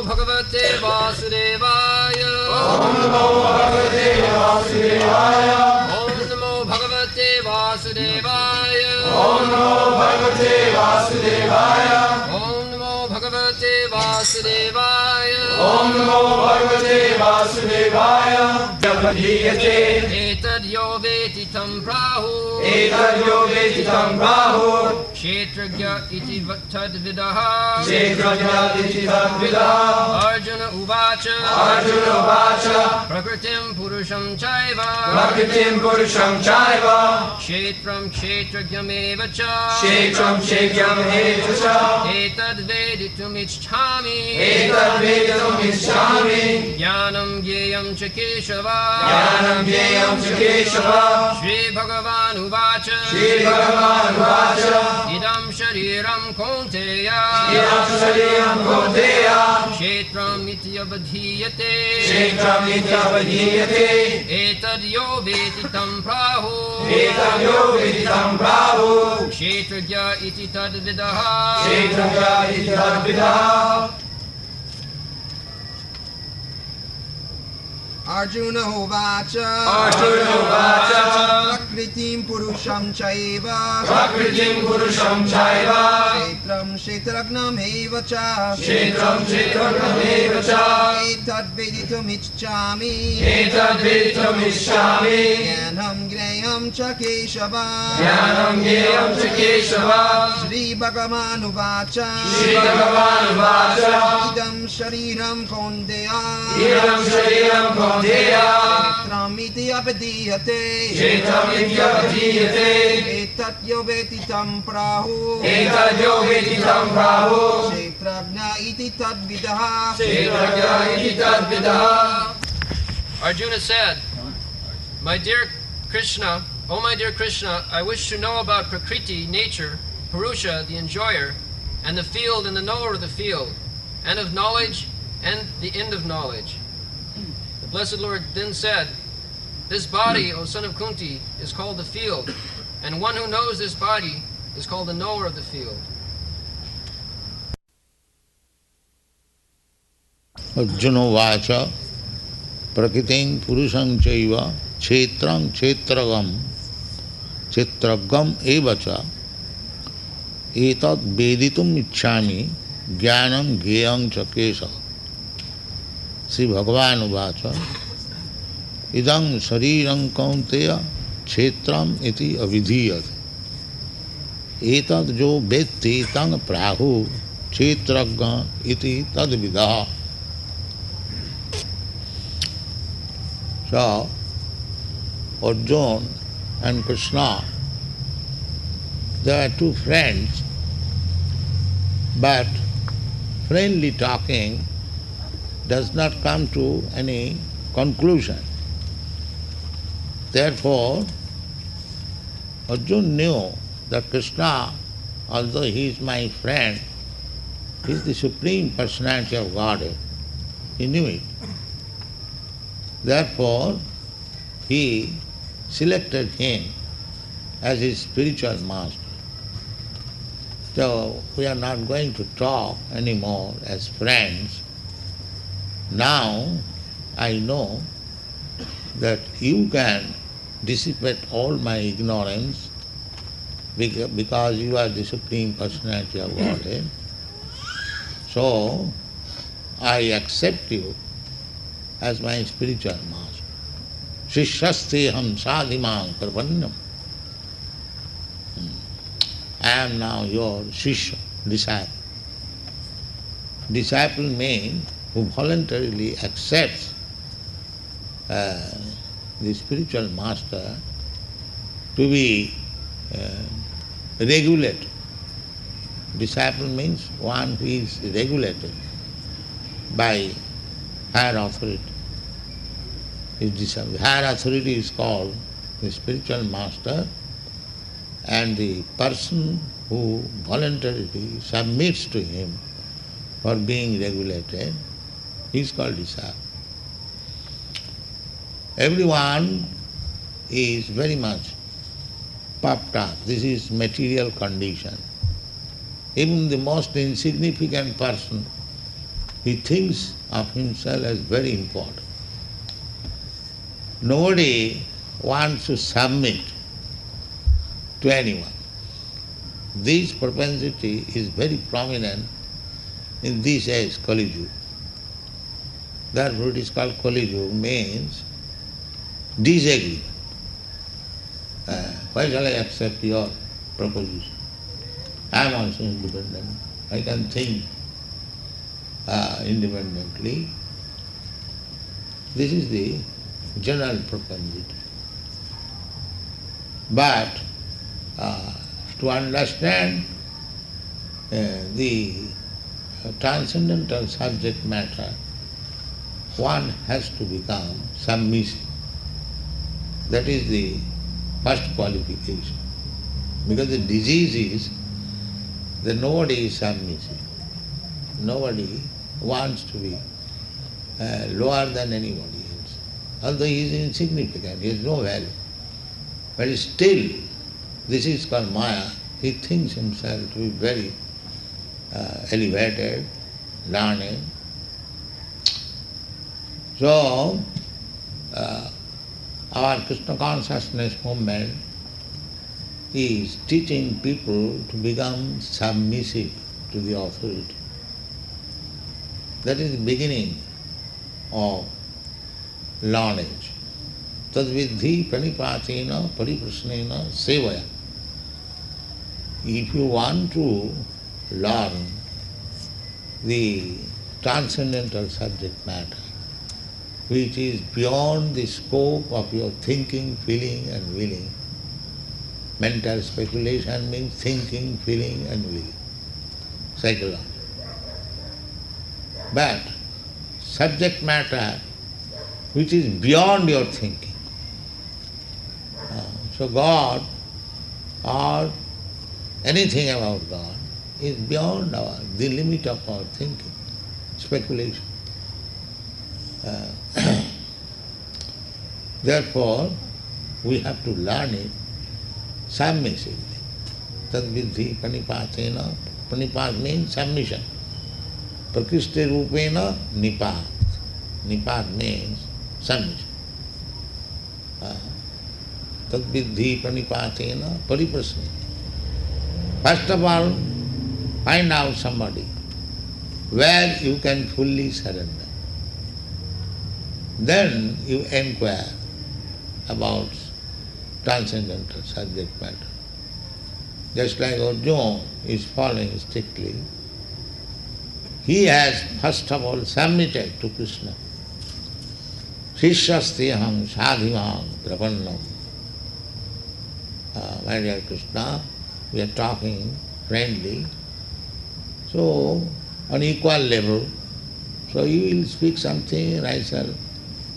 Bhagavate Vasudevaya. Om Namo Bhagavate Vasudevaya. Om Namo Bhagavate Vasudevaya. Om Namo Bhagavate Vasudevaya. Om Namo Bhagavate Vasudevaya. Om Namo Bhagavate Vasudevaya. Javadhiyate. Etad yo veti tam prahu. Etad yo veti tam prahu. Kshetragya iti tad vidaha. Kshetragya iti tad vidaha. Arjuna uvacha. Arjuna uvacha. Prakritim purusham chaiva. Prakritim purusham chaiva. Kshetram kshetragyam eva cha. Kshetram kshetragyam eva cha. Etad veditum ichchami. Etad veditum ichchami. Jnanam gyeyam cha keshava. Jnanam gyeyam cha keshava. Shri Bhagavan uvacha. Shri Bhagavan uvacha. Idam shariram kaunteya. Idam shariram kaunteya. Kshetram ityavadhiyate. Kshetram ityavadhiyate. Etad yo veti tam prahu. Etad yo veti tam prahu. Kshetragya iti tad vidaha. Kshetragya iti tad vidaha. Arjuna uvacha. Arjuna uvacha. Prakritim purusham chaiva. Prakritim purusham chaiva. Kshetram kshetragnam eva cha. Kshetram kshetragnam eva cha. Etad veditum ichchami. Etad veditum ichchami. Jnanam gneyam cha keshava. Jnanam gneyam cha keshava. Shri Bhagavan uvacha. Shri Bhagavan uvacha. Idam shariram kaunteya. Idam shariram kaunteya. Kshetram ityavadhiyate. Kshetram ityavadhiyate. Etat yo veti tam prahu. Etad yo veti tam prahu. Kshetragna iti tad vidaha. Kshetragya iti tad vidaha. Arjuna said, my dear Krishna, oh my dear Krishna, I wish to know about Prakriti, nature, Purusha, the enjoyer, and the field and the knower of the field, and of knowledge and the end of knowledge. The Blessed Lord then said, this body, O son of Kunti, is called the field, and one who knows this body is called the knower of the field. Arjuna vacha prakritim purusham chaiva kshetram kshetragam evacha etat veditum ichchami jnanam gyeyam cha kesava. Sri Bhagavan uvacha idam shariram kaunteya kshetram iti avidhiyate etat jo vetti tang prahu kshetragya iti tad vidaha. So, Arjuna and Krishna, they are two friends, but friendly talking does not come to any conclusion. Therefore, Arjuna knew that Krishna, although he is my friend, he is the Supreme Personality of Godhead. He knew it. Therefore, he selected him as his spiritual master. So, we are not going to talk anymore as friends. Now, I know that you can dissipate all my ignorance because you are the Supreme Personality of Godhead. So, I accept you as my spiritual master. Shishaste ham sadhimang parvannam. I am now your Shishya, disciple. Disciple means who voluntarily accepts the spiritual master to be regulated. Disciple means one who is regulated by higher authority. Higher authority is called the spiritual master, and the person who voluntarily submits to him for being regulated is called disciple. Everyone is very much puffed up. This is material condition. Even the most insignificant person he thinks of himself as very important. Nobody wants to submit to anyone. This propensity is very prominent in this age, Kali Yuga. Therefore it is called Kali Yuga, means disagreement. Why shall I accept your proposition? I am also independent. I can think independently. This is the general propensity. But to understand the transcendental subject matter, one has to become submissive. That is the first qualification. Because the disease is that nobody is submissive. Nobody wants to be lower than anybody else. Although he is insignificant, he has no value. But still, this is called Maya. He thinks himself to be very elevated, learned. So, our Krishna consciousness movement is teaching people to become submissive to the authority. That is the beginning of knowledge. Tadvidhi pranipatena pariprasnena sevaya. If you want to learn the transcendental subject matter, which is beyond the scope of your thinking, feeling and willing. Mental speculation means thinking, feeling and willing. Psychology. But subject matter which is beyond your thinking. So God or anything about God is beyond the limit of our thinking, speculation. Therefore, we have to learn it submissively. Tadvidhi pranipatena. Pranipat means submission. Prakrishti rupena nipat. Nipat means submission. Tadvidhi pranipatena pariprasnena. First of all, find out somebody where you can fully surrender. Then you inquire about transcendental subject matter. Just like Arjuna is following strictly, he has first of all submitted to Krishna. Shishyasteham sadhimam prapannam. My dear Krishna, we are talking friendly, so on equal level. So you will speak something and I shall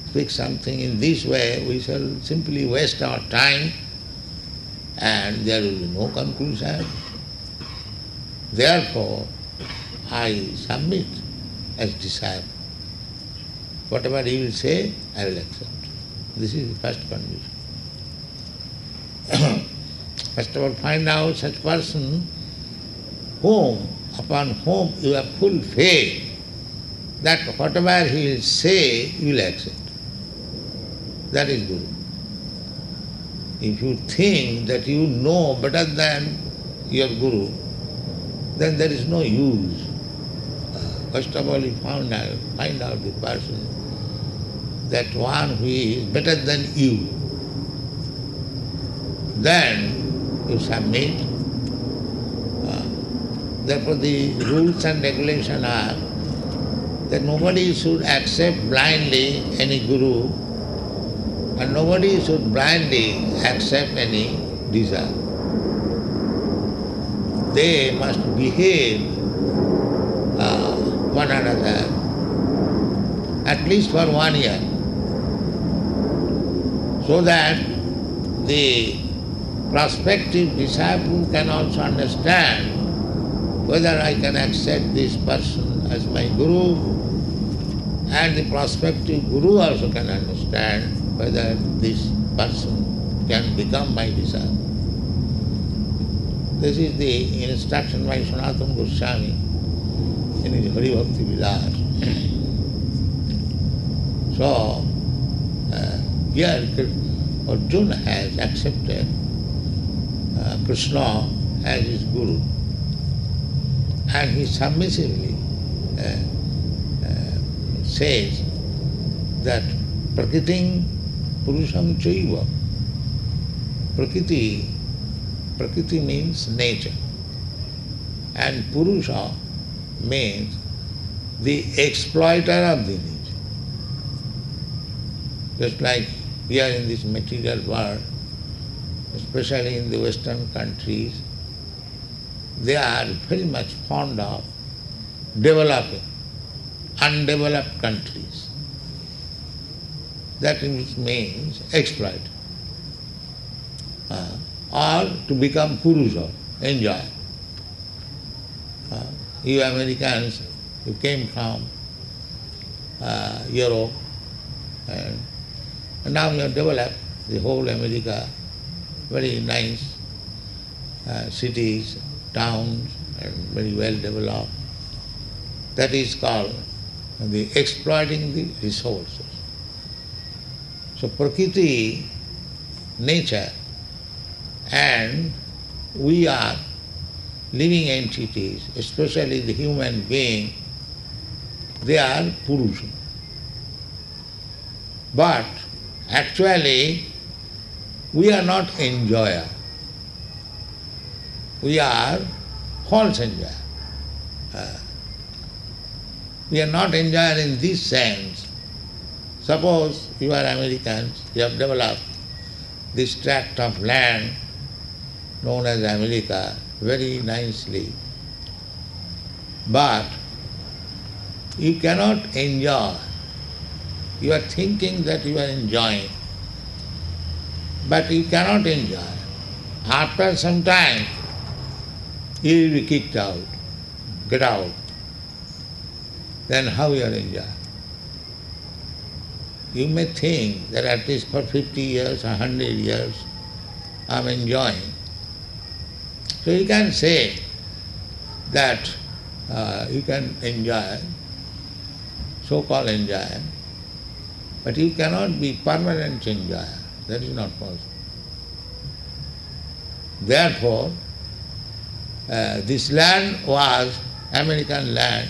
speak something. In this way we shall simply waste our time and there will be no conclusion. Therefore, I submit as disciple. Whatever he will say, I will accept. This is the first condition. First of all, find out such person upon whom you have full faith that whatever he will say, you will accept. That is Guru. If you think that you know better than your Guru, then there is no use. First of all, you find out the person, that one who is better than you. Then you submit. Therefore the rules and regulations are that nobody should accept blindly any Guru and nobody should blindly accept any desire. They must behave one another at least for 1 year, so that the prospective disciple can also understand whether I can accept this person as my Guru, and the prospective Guru also can understand whether this person can become my disciple. This is the instruction by Sanatana Goswami in his Hari Bhakti Vilas. So, here Arjuna has accepted Krishna as his Guru, and he submissively says that Prakriting Purusham Chaiva. Prakriti means nature, and Purusha means the exploiter of the nature. Just like here in this material world, especially in the Western countries, they are very much fond of developing undeveloped countries. That means exploit. Or to become Purusha, enjoy. You Americans, you came from Europe, and now you have developed the whole America, very nice cities, towns, and very well developed. That is called the exploiting the resources. So Prakriti, nature, and we are living entities, especially the human being, they are Purusha. But actually, we are not enjoyer. We are false enjoyer. We are not enjoyer in this sense. Suppose you are Americans, you have developed this tract of land known as America very nicely, but you cannot enjoy. You are thinking that you are enjoying, but you cannot enjoy. After some time, you will be kicked out. Get out. Then how you are enjoying? You may think that at least for 50 years or 100 years I am enjoying. So you can say that you can enjoy, so-called enjoy, but you cannot be permanent enjoyer. That is not possible. Therefore, this land was, American land,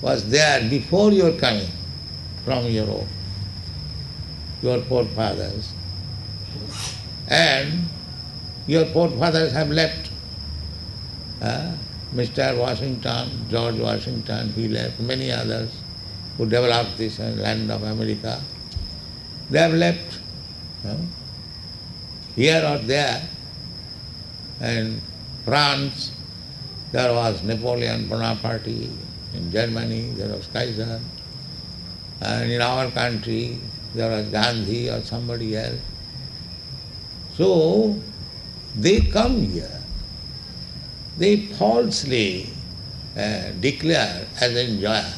was there before your coming from Europe, your forefathers. And your forefathers have left. Mr. Washington, George Washington, he left, many others who developed this land of America. They have left here or there. In France, there was Napoleon Bonaparte. In Germany, there was Kaiser. And in our country, there was Gandhi or somebody else. So, they come here. They falsely declare as enjoyer.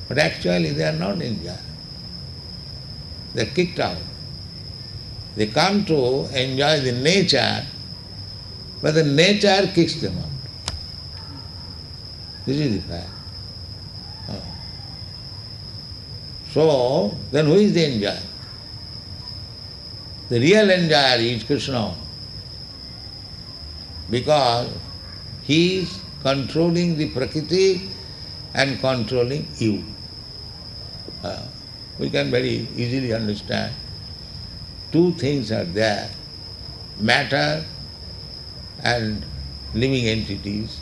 But actually they are not enjoyer. They are kicked out. They come to enjoy the nature, but the nature kicks them out. This is the fact. So, then who is the enjoyer? The real enjoyer is Krishna, because he is controlling the Prakriti and controlling you. We can very easily understand. Two things are there, matter and living entities,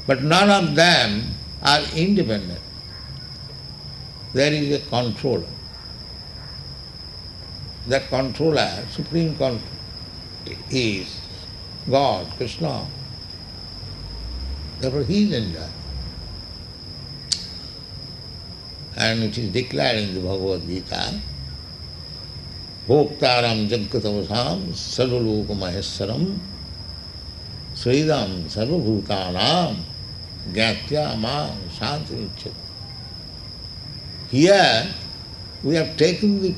but none of them are independent. There is a controller. That controller, supreme controller, is God, Krishna. Therefore he is enjoyed. And it is declared in the Bhagavad Gita, Bhoktaram Jagatavasam Sarvaloka Maheswaram Sridam Sarvabhutanam Gyatya Mam Shanti. Here we have taken the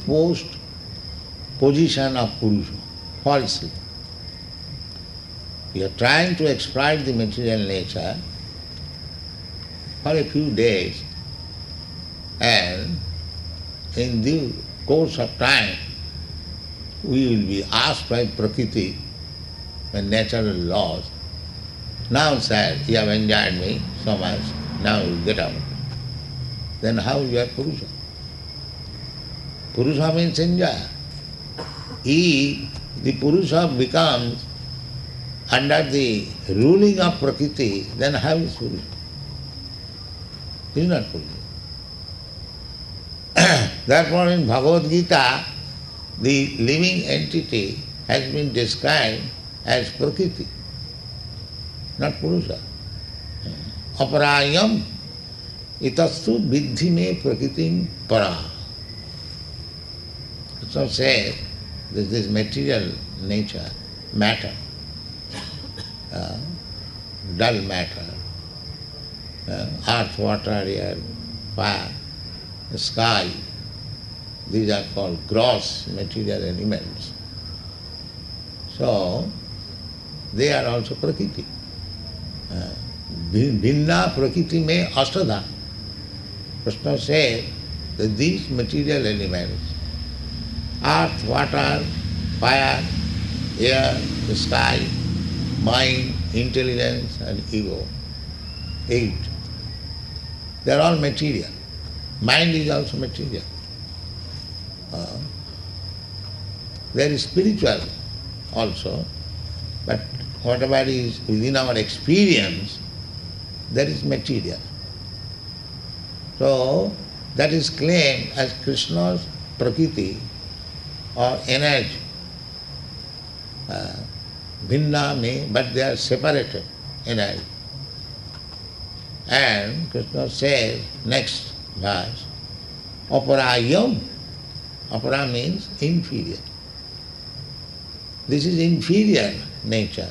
position of Purusha falsely. We are trying to exploit the material nature for a few days, and in the course of time, we will be asked by Prakriti, by natural laws, now sir, you have enjoyed me so much, now you get out. Then how you are Purusha? Purusha means enjoyer. He, the Purusha becomes under the ruling of Prakriti, then how is Purusha? He is not Purusha. Therefore in Bhagavad Gita, the living entity has been described as Prakriti, not Purusha. Aparayam itastu viddhi me prakritim para. So says, this material nature, matter, dull matter, earth, water, air, fire, sky, these are called gross material elements. So, they are also Prakriti. Bhinna Prakriti me Ashtadha. Krishna says that these material elements, earth, water, fire, air, the sky, mind, intelligence and ego, 8. They are all material. Mind is also material. There is spiritual also, but whatever is within our experience, that is material. So, that is claimed as Krishna's Prakriti or energy. Bhinna me, but they are separated energy. And Krishna says, next verse, Aparayam. Apara means inferior. This is inferior nature.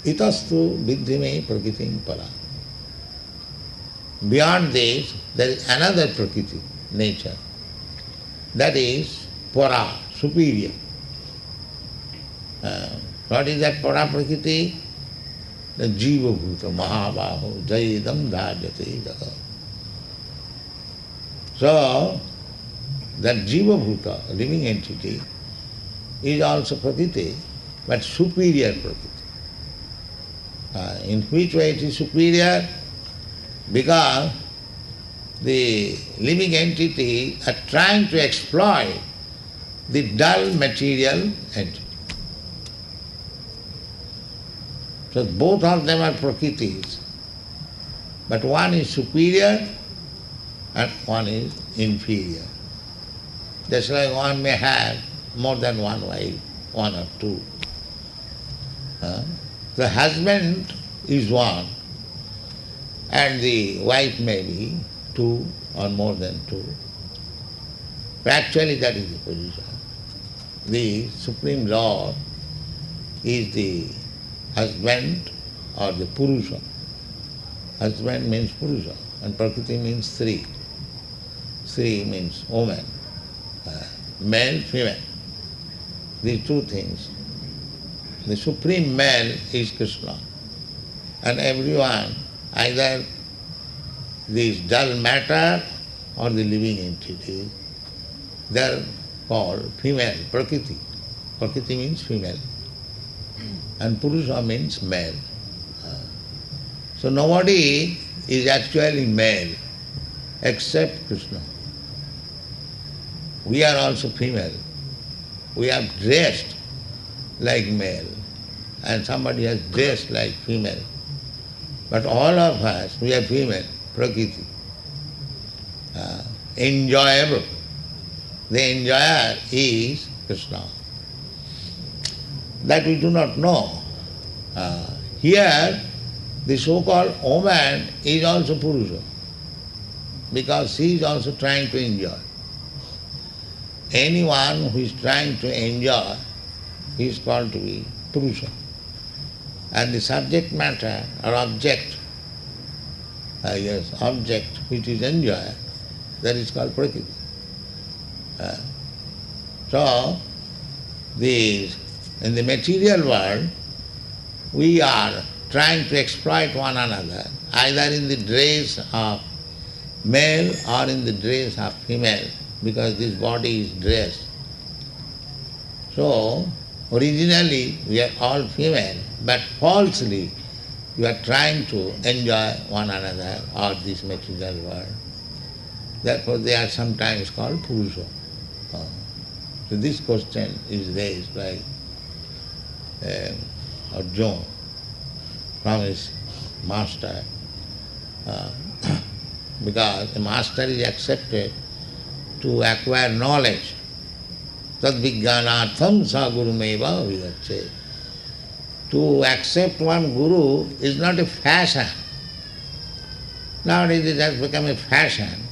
Itastu viddhime prakritim para. Beyond this, there is another prakriti, nature. That is para, superior. What is that para prakriti? The jiva bhuta, mahabaho, jayedam dharjate jagat. So, that jiva bhuta, living entity, is also prakriti, but superior prakriti. In which way it is superior? Because the living entity are trying to exploit the dull material entity. So both of them are prakritis, but one is superior and one is inferior. Just like one may have more than one wife, one or two. The husband is one and the wife may be two or more than two. But actually that is the position. The Supreme Lord is the husband or the Purusha. Husband means Purusha and Prakriti means three. Three means woman, male, female. These two things. The Supreme Male is Krishna. And everyone, either this dull matter or the living entity, they are called female, Prakriti. Prakriti means female. And Purusha means male. So nobody is actually male except Krishna. We are also female. We have dressed like male and somebody has dressed like female. But all of us, we are female, Prakriti. Enjoyable. The enjoyer is Krishna. That we do not know. Here, the so-called woman is also Purusha, because she is also trying to enjoy. Anyone who is trying to enjoy is called to be Purusha. And the subject matter or object, object which is enjoyed, that is called Prakriti. So, in the material world, we are trying to exploit one another, either in the dress of male or in the dress of female. because this body is dress. So, originally we are all female, but falsely we are trying to enjoy one another or this material world. Therefore they are sometimes called Purusha. So this question is raised by Arjuna from his master, because a master is accepted to acquire knowledge. Tad vijnanatham sa gurumeva vidache. To accept one guru is not a fashion. Nowadays it has become a fashion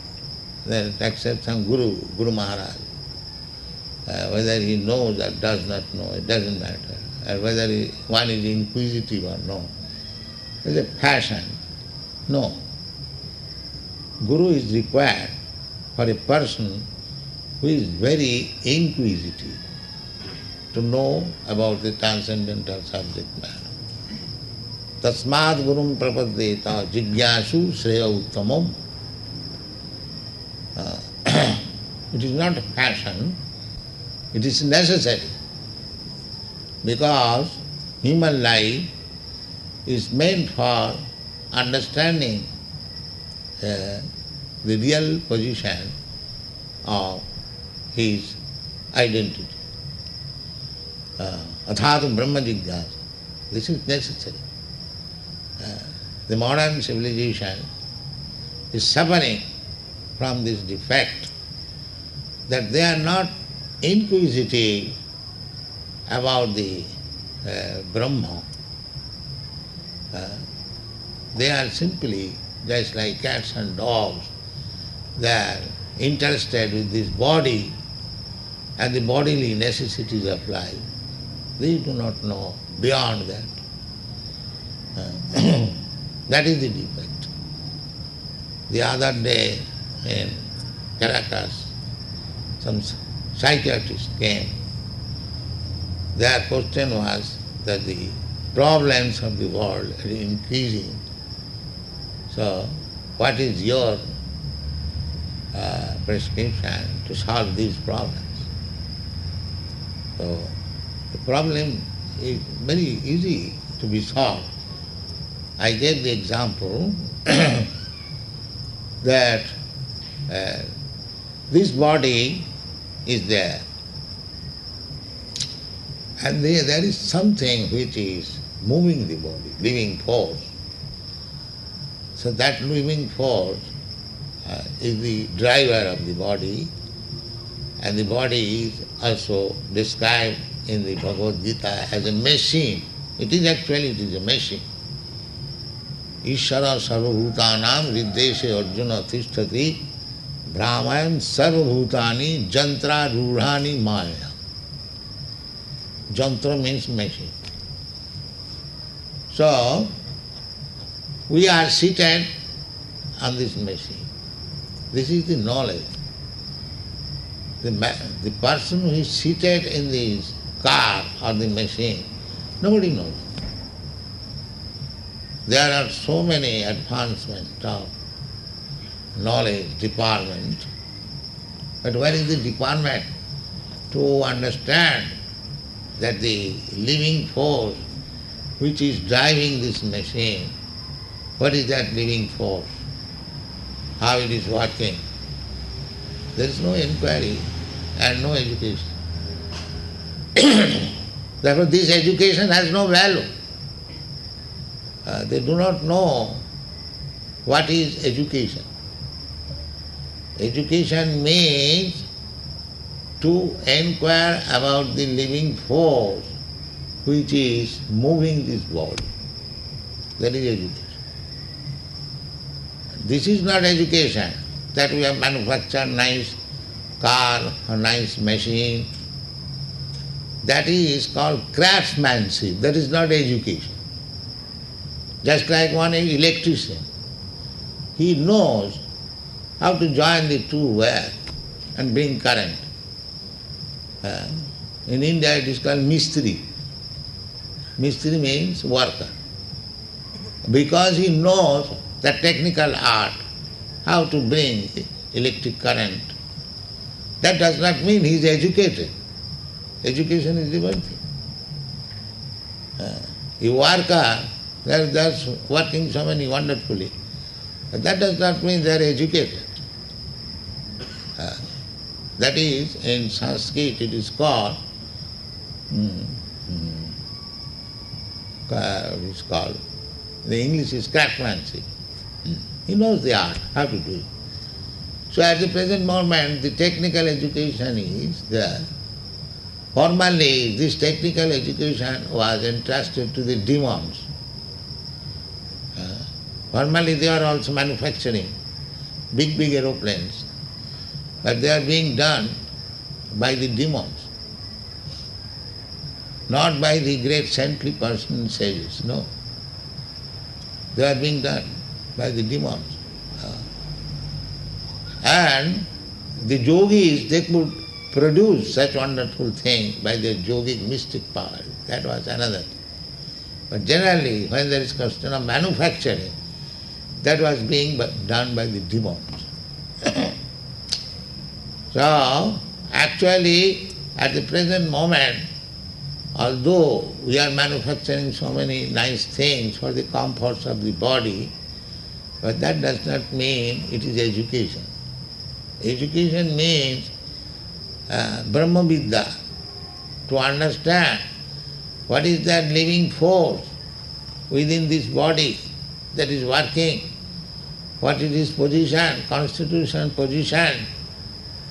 that accept some guru, Guru Maharaj. Whether he knows or does not know, it doesn't matter. Or whether one is inquisitive or no. It's a fashion. No. Guru is required for a person who is very inquisitive to know about the transcendental subject matter. Tasmad gurum prapaddeta jigyasu shreya uttamam. It is not a fashion, it is necessary, because human life is meant for understanding the real position of his identity. Athatu Brahma Jigyasa. This is necessary. The modern civilization is suffering from this defect that they are not inquisitive about the Brahma. They are simply just like cats and dogs. They are interested with this body and the bodily necessities of life. They do not know beyond that. That is the defect. The other day in Caracas, some psychiatrists came. Their question was that the problems of the world are increasing. So, what is your prescription to solve these problems? So, the problem is very easy to be solved. I gave the example that this body is there, and there is something which is moving the body, living force. So that living force is the driver of the body, and the body is also described in the Bhagavad Gita as a machine. It is a machine. Ishara sarvabhutanam riddeshe arjuna tishtati brahman sarvabhutani jantra rurhani maya. Jantra means machine. So, we are seated on this machine. This is the knowledge. The person who is seated in this car or the machine, nobody knows. There are so many advancements of knowledge department, but where is the department to understand that the living force which is driving this machine, what is that living force? How it is working? There is no inquiry and no education. Therefore this education has no value. They do not know what is education. Education means to inquire about the living force which is moving this body. That is education. This is not education, that we have manufactured nice car or nice machine. That is called craftsmanship. That is not education. Just like one electrician, he knows how to join the two wires and bring current. In India it is called mistri. Mistri means worker. Because he knows the technical art, how to bring electric current That does not mean he is educated. Education is different thing. A worker, that's working so many wonderfully. But that does not mean they are educated. That is, in Sanskrit it is called, the English is craftsmanship. He knows the art, how to do it. So at the present moment, the technical education is there. Formerly, this technical education was entrusted to the demons. Formerly, they are also manufacturing big aeroplanes, but they are being done by the demons, not by the great saintly person sages, no. They are being done by the demons. And the yogis, they could produce such wonderful thing by their yogic mystic power. That was another thing. But generally, when there is question of manufacturing, that was being done by the demons. So, actually, at the present moment, although we are manufacturing so many nice things for the comforts of the body, but that does not mean it is education. Education means Brahma Vidya, to understand what is that living force within this body that is working, what is its position, constitution, position,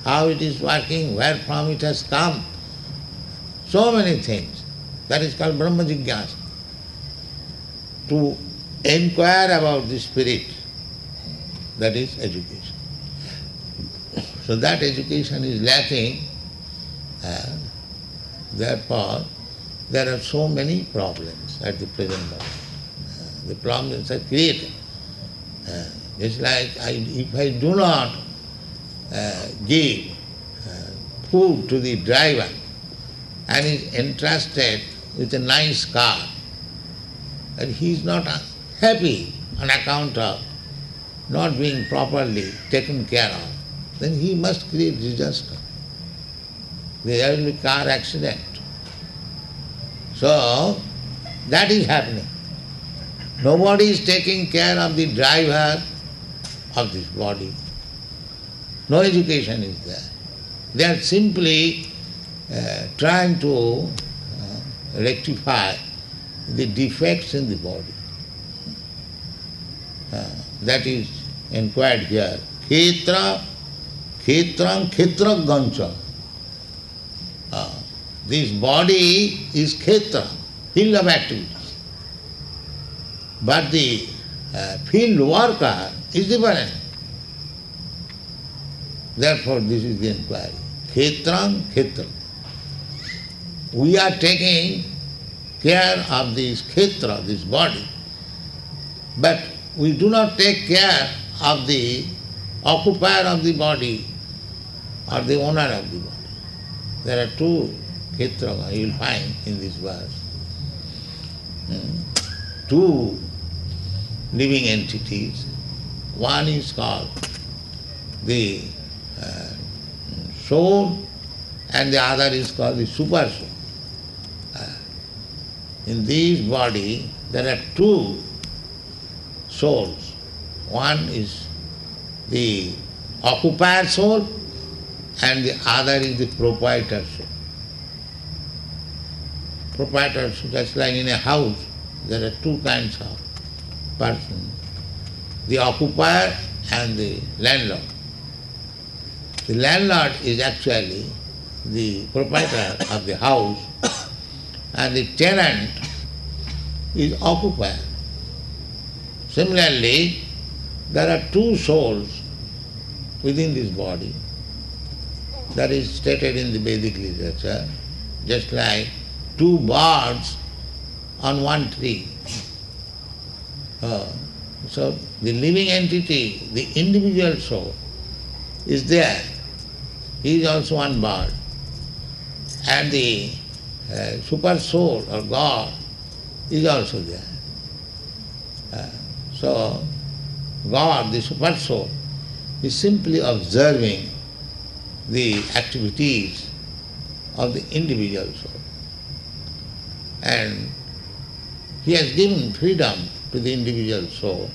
how it is working, where from it has come, so many things. That is called Brahma Jigyasa. To inquire about the spirit, that is education. So that education is lacking, therefore there are so many problems at the present moment. The problems are created. It's like if I do not give food to the driver and is entrusted with a nice car, and he is not happy on account of not being properly taken care of, then he must create disaster. There will be car accident. So, that is happening. Nobody is taking care of the driver of this body. No education is there. They are simply trying to rectify the defects in the body. That is inquired here. Khetram khetra gancha. This body is khetra, field of activities. But the field worker is different. Therefore, this is the inquiry. Khetram khetra. We are taking care of this khetra, this body, but we do not take care of the occupier of the body or the owner of the body. There are two khetra you will find in this verse. Two living entities. One is called the soul and the other is called the super soul. In this body there are two souls. One is the occupier soul and the other is the proprietor soul. Proprietor soul, just like in a house, there are two kinds of persons, the occupier and the landlord. The landlord is actually the proprietor of the house and the tenant is occupier. Similarly, there are two souls within this body. That is stated in the Vedic literature, just like two birds on one tree. So the living entity, the individual soul, is there. He is also one bird. And the super soul or God is also there. So God, the super soul, is simply observing the activities of the individual soul. And he has given freedom to the individual soul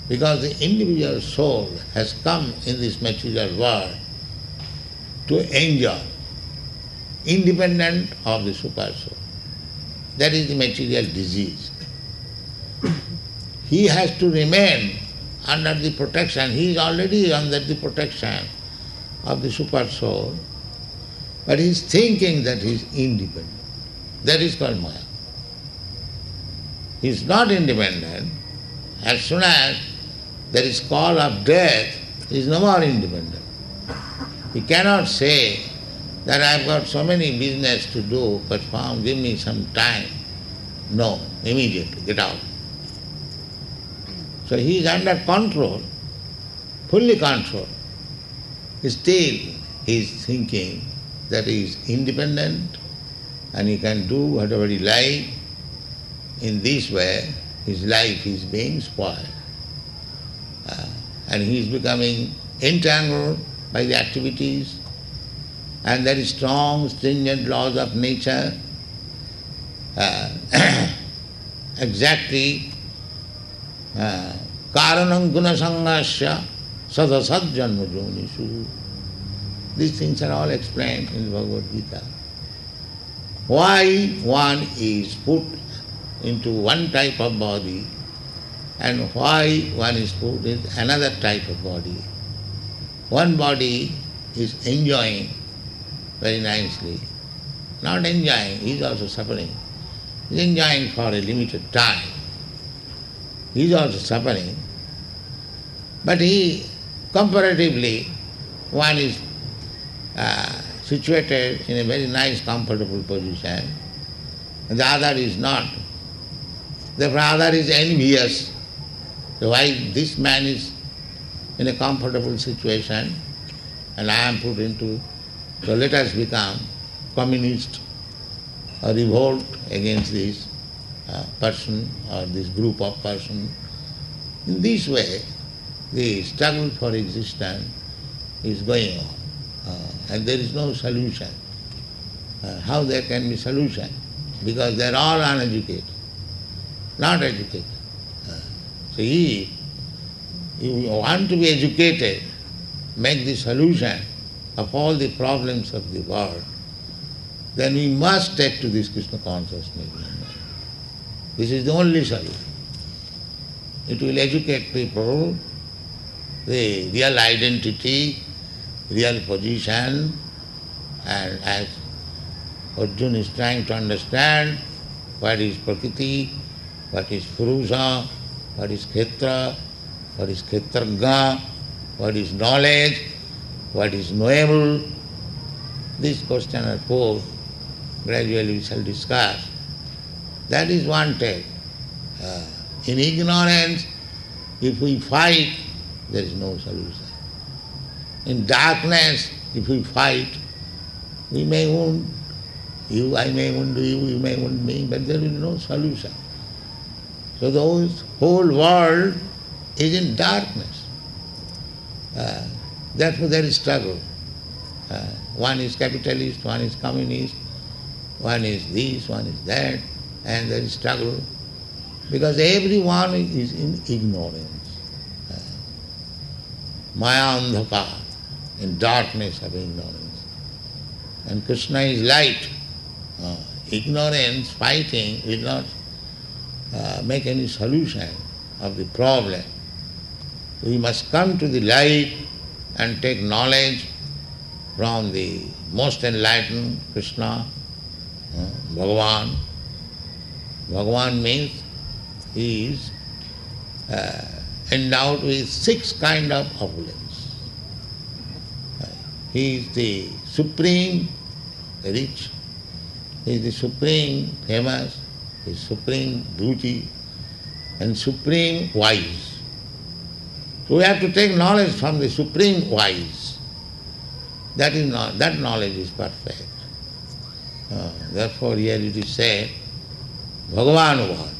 because the individual soul has come in this material world to enjoy, independent of the super soul. That is the material disease. He has to remain under the protection. He is already under the protection of the super soul, but he is thinking that he is independent. That is called Maya. He is not independent. As soon as there is call of death, he is no more independent. He cannot say that I have got so many business to do, perform, give me some time. No, immediately, get out. So he is under control, fully control. Still he is thinking that he is independent and he can do whatever he likes. In this way, his life is being spoiled. And he is becoming entangled by the activities, and there is strong, stringent laws of nature. Exactly, karanam gunasangasya sadasad janma jonishu. These things are all explained in the Bhagavad Gita. Why one is put into one type of body and why one is put in another type of body. One body is enjoying very nicely. Not enjoying, he is also suffering. He is enjoying for a limited time. He is also suffering. But he, comparatively, one is situated in a very nice, comfortable position, and the other is not. The other is envious. So why this man is in a comfortable situation and I am put into, so let us become communist or revolt against this person or this group of person. In this way, the struggle for existence is going on. And there is no solution. How there can be solution? Because they are all uneducated, not educated. So if you want to be educated, make the solution of all the problems of the world, then we must take to this Krishna consciousness. This is the only solution. It will educate people, the real identity, real position, and as Arjuna is trying to understand what is Prakriti, what is Purusha, what is Kshetra, what is Kshetragya, what is knowledge, what is knowable. These questions are four. Gradually we shall discuss. That is wanted. In ignorance, if we fight, there is no solution. In darkness, if we fight, we may wound you, I may wound you, you may wound me, but there is no solution. So the whole world is in darkness. Therefore there is struggle. One is capitalist, one is communist, one is this, one is that, and there is struggle because everyone is in ignorance. Maya andhaka, in darkness of ignorance. And Krishna is light. Ignorance, fighting will not make any solution of the problem. We must come to the light and take knowledge from the most enlightened Krishna, Bhagavan. Bhagavan means he is endowed with 6 kinds of opulence. He is the supreme rich, he is the supreme famous, he is supreme beauty, and supreme wise. So we have to take knowledge from the supreme wise. That knowledge is perfect. Therefore here it is said, Bhagavan Uvacha.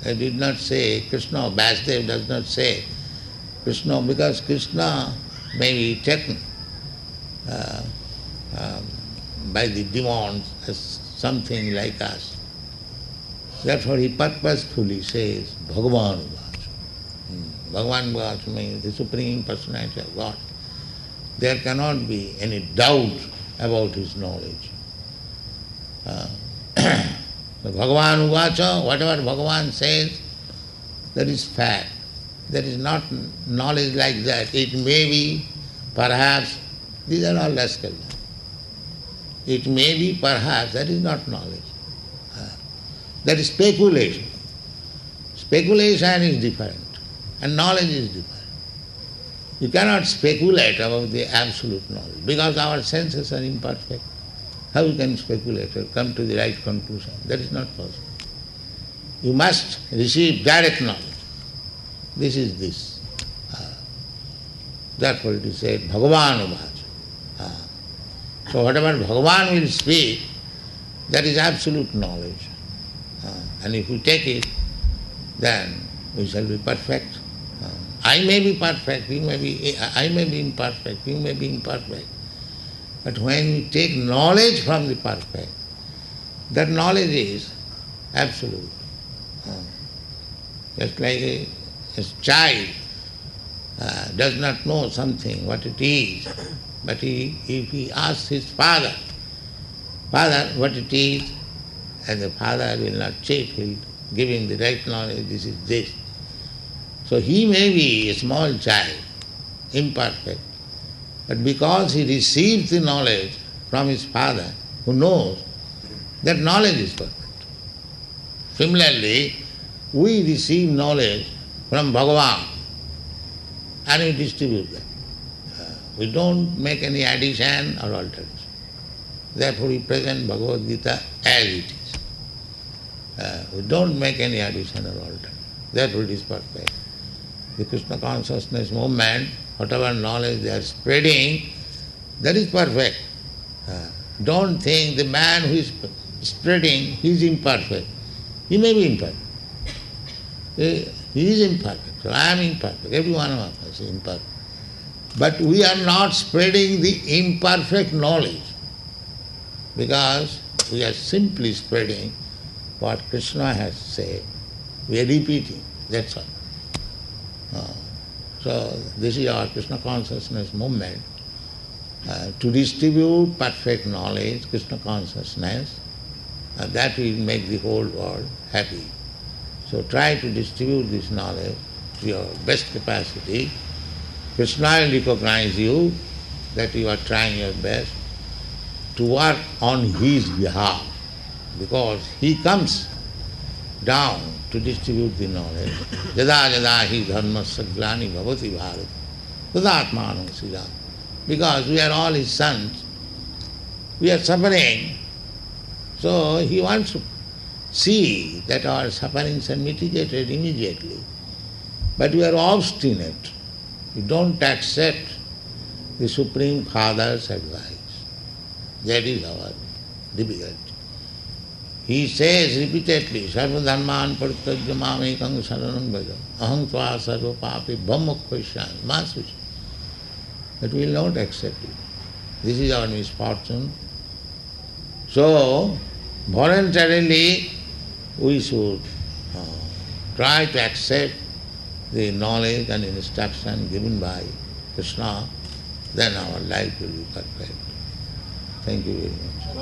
I did not say Krishna, Vasudev does not say Krishna, because Krishna may be taken by the demons as something like us. Therefore he purposefully says Bhagavan Vacha. Bhagavan Vacha means the Supreme Personality of God. There cannot be any doubt about his knowledge. Bhagavan Vacha, whatever Bhagavan says, that is fact. That is not knowledge like that. It may be, perhaps, these are all rascals. It may be, perhaps, that is not knowledge. That is speculation. Speculation is different, and knowledge is different. You cannot speculate about the absolute knowledge, because our senses are imperfect. How you can speculate or come to the right conclusion? That is not possible. You must receive direct knowledge. This is this. Therefore it is said, Bhagavan Vacha. So whatever Bhagavan will speak, that is absolute knowledge. And if we take it, then we shall be perfect. I may be perfect, I may be imperfect, you may be imperfect. But when we take knowledge from the perfect, that knowledge is absolute. Just like a child does not know something, what it is, but if he asks his father, what it is, and the father will not cheat, he will give him the right knowledge, this is this. So he may be a small child, imperfect, but because he receives the knowledge from his father, who knows, that knowledge is perfect. Similarly, we receive knowledge from Bhagavan and we distribute that. We don't make any addition or alteration. Therefore we present Bhagavad Gita as it is. We don't make any addition or alteration. Therefore it is perfect. The Krishna consciousness movement, whatever knowledge they are spreading, that is perfect. Don't think the man who is spreading, he is imperfect. He may be imperfect. He is imperfect. So I am imperfect. Every one of us is imperfect. But we are not spreading the imperfect knowledge, because we are simply spreading what Krishna has said. We are repeating. That's all. So this is our Krishna consciousness movement, to distribute perfect knowledge, Krishna consciousness, that will make the whole world happy. So try to distribute this knowledge to your best capacity. Krishna will recognize you that you are trying your best to work on his behalf, because he comes down to distribute the knowledge. Jada jada hi dharmasya glani bhavati bharata tadatmanam sridham. Because we are all his sons, we are suffering, so he wants to see that our sufferings are mitigated immediately. But we are obstinate. We don't accept the Supreme Father's advice. That is our difficulty. He says repeatedly, Sarva dharman parityajya mamekam saranam bhaja aham tva sarva papi bhammukkhvishyan masuchi. But we will not accept it. This is our misfortune. So, voluntarily we should try to accept the knowledge and instruction given by Krishna, then our life will be perfect. Thank you very much.